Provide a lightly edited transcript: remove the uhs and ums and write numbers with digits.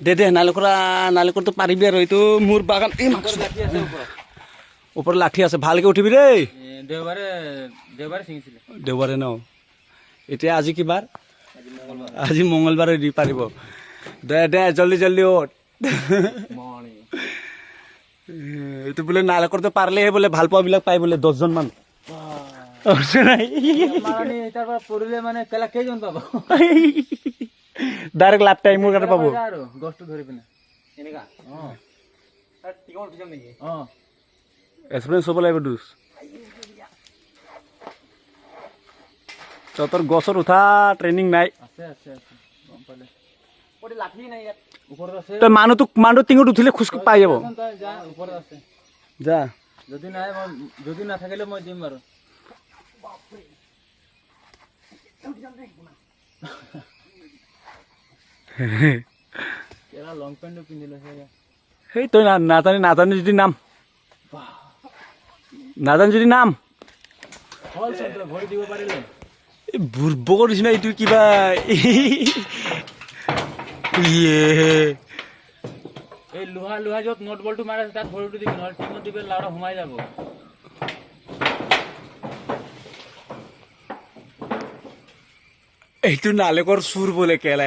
দে দে নালিকৰটো পাৰিবি আৰু এইটো মোৰ বাগান ওপৰত লাঠি আছে ভালকে উঠিবি দেই দেওবাৰে ন এতিয়া আজি কি বাৰ আজি মঙ্গলবাৰে দি পাৰিব দে দে জল্দি জল্দি উঠ এইটো বোলে নালিকৰটো পাৰিলেহে বোলে ভাল পোৱাবিলাক পাই বোলে 10জন মান ডাইৰেক্ট লাভ টাইমৰ কাৰণে পাব এক্সপিৰিয়েঞ্চ হ'ব লাগিব দুচ তোৰ গছৰ উঠা ট্ৰেইনিং নাই তই মানুহটো টিঙত উঠিলে খোজ পাই যাব যা যদি নাথাকিলে মই দিম বাৰু লং পেণ্ট পিন্ধিলে সেই তই নাজানি যদি নাম ভৰি দিব পাৰিলে বুৰ্বকৰ নিচিনা এইটো কিবা এই লোহা য'ত নট বলটো মাৰে তাত ভৰিটো দিবি নহ'লে টিমত দিবি লাউৰা সোমাই যাব এইটো নালিকৰ চুৰ বোলে কেলাই